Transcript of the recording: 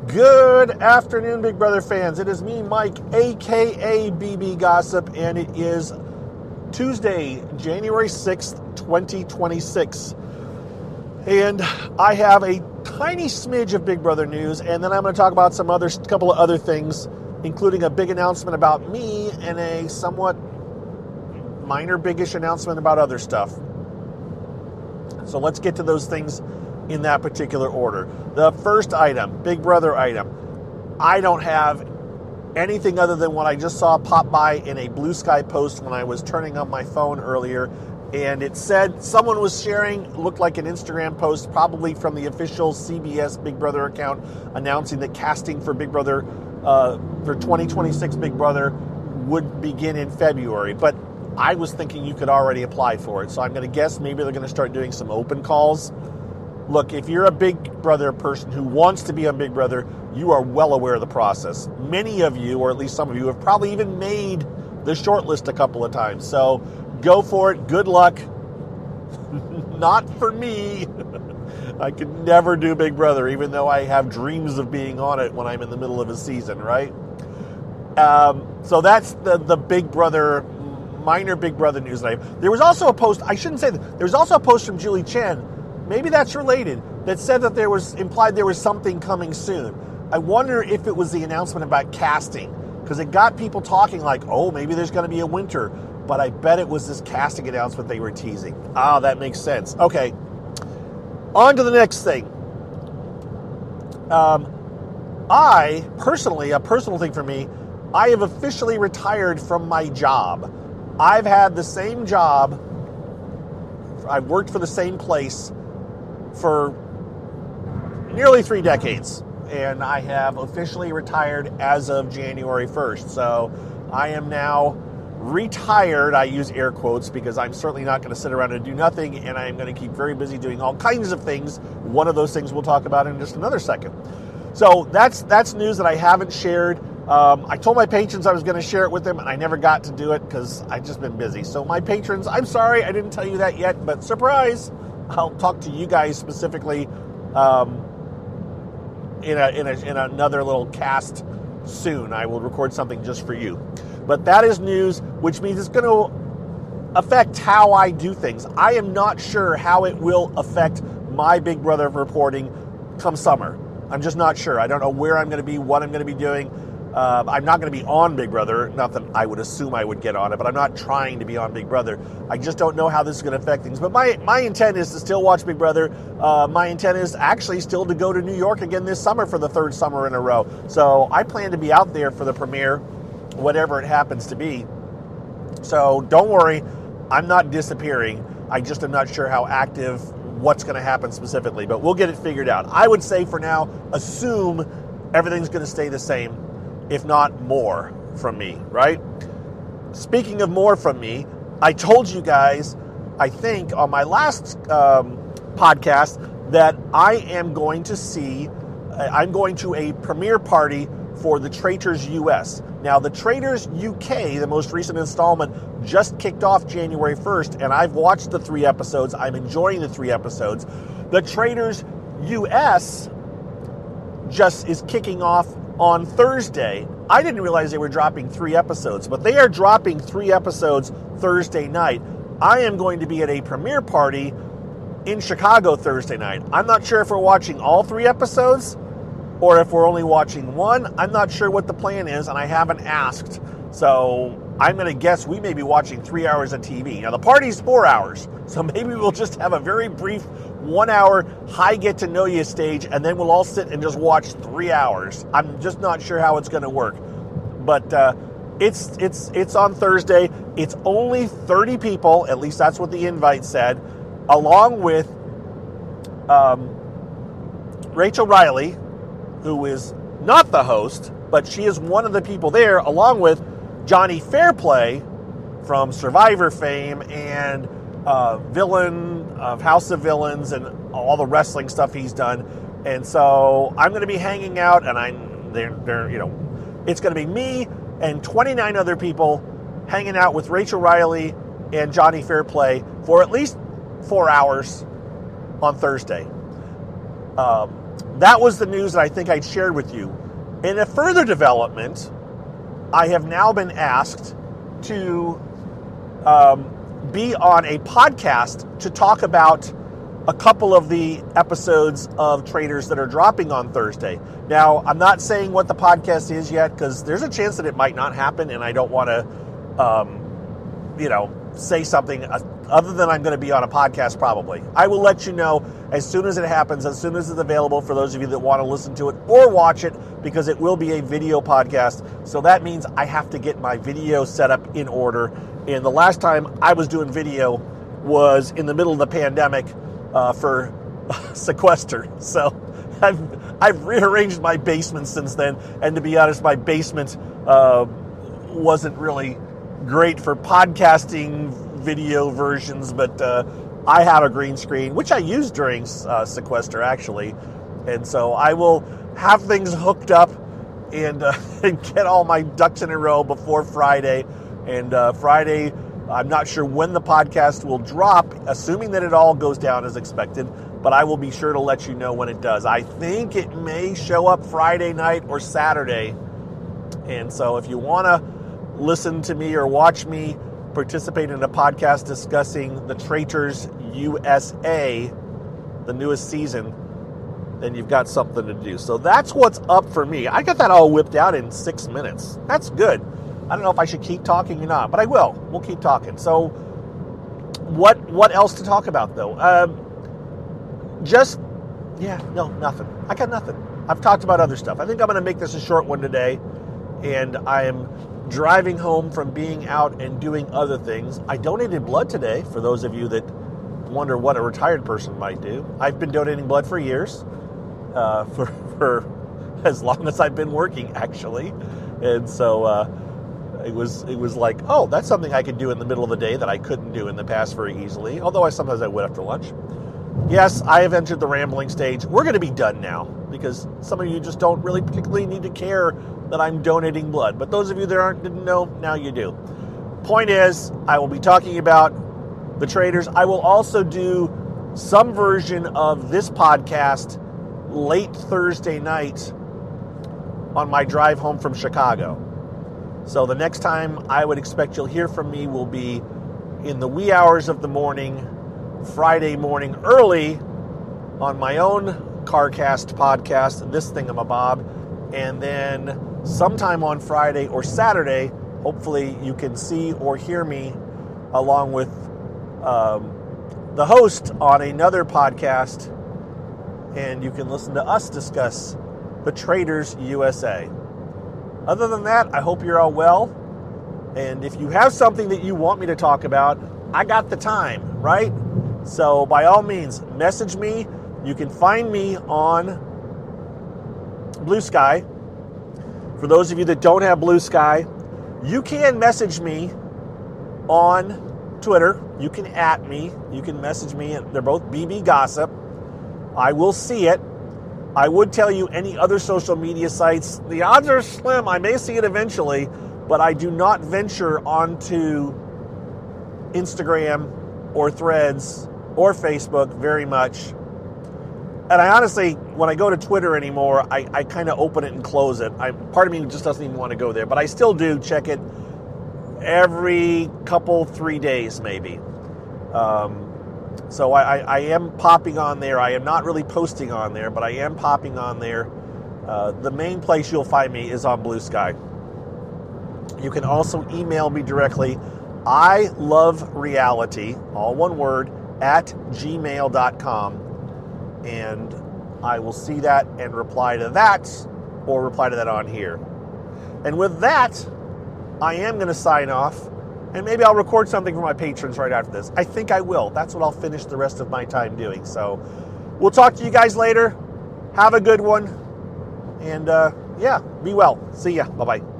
Good afternoon, Big Brother fans. It is me, Mike, aka BB Gossip, and it is Tuesday, January 6th, 2026. And I have a tiny smidge of Big Brother news, and then I'm going to talk about some couple of other things, including a big announcement about me and a somewhat minor, biggish announcement about other stuff. So let's get to those things in that particular order. The first item, Big Brother item. I don't have anything other than what I just saw pop by in a Blue Sky post when I was turning on my phone earlier. And it said, someone was sharing, looked like an Instagram post, probably from the official CBS Big Brother account, announcing that casting for Big Brother, for 2026 Big Brother would begin in February. But I was thinking you could already apply for it. So I'm going to guess maybe they're going to start doing some open calls. Look, if you're a Big Brother person who wants to be on Big Brother, you are well aware of the process. Many of you, or at least some of you, have probably even made the short list a couple of times. So go for it. Good luck. Not for me. I could never do Big Brother, even though I have dreams of being on it when I'm in the middle of a season, right? So that's the Big Brother, minor Big Brother news. There was also a post, I shouldn't say that, there was also a post from Julie Chen, maybe that's related, that said that implied there was something coming soon. I wonder if it was the announcement about casting, because it got people talking like, oh, maybe there's going to be a winter, but I bet it was this casting announcement they were teasing. Ah, that makes sense. Okay, on to the next thing. I, personally, a personal thing for me, I have officially retired from my job. I've had the same job, I've worked for the same place for nearly 3 decades, and I have officially retired as of January 1st. So I am now retired. I use air quotes because I'm certainly not going to sit around and do nothing, and I'm going to keep very busy doing all kinds of things. One of those things we'll talk about in just another second. So that's news that I haven't shared. I told my patrons I was going to share it with them, and I never got to do it because I've just been busy. So my patrons, I'm sorry I didn't tell you that yet, but surprise, I'll talk to you guys specifically in another little cast soon. I will record something just for you. But that is news, which means it's going to affect how I do things. I am not sure how it will affect my Big Brother reporting come summer. I'm just not sure. I don't know where I'm going to be, what I'm going to be doing. I'm not going to be on Big Brother. Not that I would assume I would get on it, but I'm not trying to be on Big Brother. I just don't know how this is going to affect things. But my intent is to still watch Big Brother. My intent is actually still to go to New York again this summer for the 3rd summer in a row. So I plan to be out there for the premiere, whatever it happens to be. So don't worry, I'm not disappearing. I just am not sure how active, what's going to happen specifically, but we'll get it figured out. I would say for now, assume everything's going to stay the same, if not more from me, right? Speaking of more from me, I told you guys, I think on my last podcast, that I am going to a premiere party for the Traitors US. Now, the Traitors UK, the most recent installment, just kicked off January 1st, and I've watched the 3 episodes. I'm enjoying the 3 episodes. The Traitors US just is kicking off on Thursday. I didn't realize they were dropping 3 episodes, but they are dropping 3 episodes Thursday night. I am going to be at a premiere party in Chicago Thursday night. I'm not sure if we're watching all 3 episodes or if we're only watching 1. I'm not sure what the plan is, and I haven't asked. So I'm going to guess we may be watching 3 hours of TV. Now, the party's 4 hours, so maybe we'll just have a very brief 1-hour high get-to-know-you stage, and then we'll all sit and just watch 3 hours. I'm just not sure how it's going to work. But it's on Thursday. It's only 30 people, at least that's what the invite said, along with Rachel Riley, who is not the host, but she is one of the people there, along with Johnny Fairplay from Survivor fame and villain of House of Villains and all the wrestling stuff he's done. And so I'm going to be hanging out, and it's going to be me and 29 other people hanging out with Rachel Riley and Johnny Fairplay for at least 4 hours on Thursday. that was the news that I think I'd shared with you. In a further development, I have now been asked to be on a podcast to talk about a couple of the episodes of Traitors that are dropping on Thursday. Now, I'm not saying what the podcast is yet because there's a chance that it might not happen, and I don't want to, say something other than I'm going to be on a podcast probably. I will let you know as soon as it happens, as soon as it's available for those of you that want to listen to it or watch it, because it will be a video podcast. So that means I have to get my video set up in order. And the last time I was doing video was in the middle of the pandemic for Sequester. So I've rearranged my basement since then. And to be honest, my basement wasn't really great for podcasting video versions, but I have a green screen, which I used during Sequester actually. And so I will have things hooked up and get all my ducks in a row before Friday. And Friday, I'm not sure when the podcast will drop, assuming that it all goes down as expected, but I will be sure to let you know when it does. I think it may show up Friday night or Saturday. And so if you want to listen to me or watch me participate in a podcast discussing the Traitors USA, the newest season, then you've got something to do. So that's what's up for me. I got that all whipped out in 6 minutes. That's good. I don't know if I should keep talking or not, but I will. We'll keep talking. So what else to talk about, though? Nothing. I got nothing. I've talked about other stuff. I think I'm going to make this a short one today, and I am driving home from being out and doing other things. I donated blood today, for those of you that wonder what a retired person might do. I've been donating blood for years, for as long as I've been working, actually. And so it was like, oh, that's something I could do in the middle of the day that I couldn't do in the past very easily, although sometimes I would after lunch. Yes, I have entered the rambling stage. We're going to be done now because some of you just don't really particularly need to care that I'm donating blood. But those of you that didn't know, now you do. Point is, I will be talking about the Traitors. I will also do some version of this podcast late Thursday night on my drive home from Chicago. So the next time I would expect you'll hear from me will be in the wee hours of the morning, Friday morning early, on my own CarCast podcast, this thingamabob, and then sometime on Friday or Saturday, hopefully you can see or hear me along with the host on another podcast, and you can listen to us discuss the Traitors USA. Other than that, I hope you're all well, and if you have something that you want me to talk about, I got the time, right? So by all means, message me. You can find me on Blue Sky. For those of you that don't have Blue Sky, you can message me on Twitter. You can @ me. You can message me. They're both BB Gossip. I will see it. I would tell you any other social media sites. The odds are slim. I may see it eventually, but I do not venture onto Instagram or Threads or Facebook very much. And I honestly, when I go to Twitter anymore, I kind of open it and close it. Part of me just doesn't even want to go there, but I still do check it every 3 days maybe. So I am popping on there. I am not really posting on there, but I am popping on there. The main place you'll find me is on Blue Sky. You can also email me directly. I love reality, all one word, @gmail.com. And I will see that and reply to that, or reply to that on here. And with that, I am going to sign off, and maybe I'll record something for my patrons right after this. I think I will. That's what I'll finish the rest of my time doing. So we'll talk to you guys later. Have a good one. And be well. See ya. Bye-bye.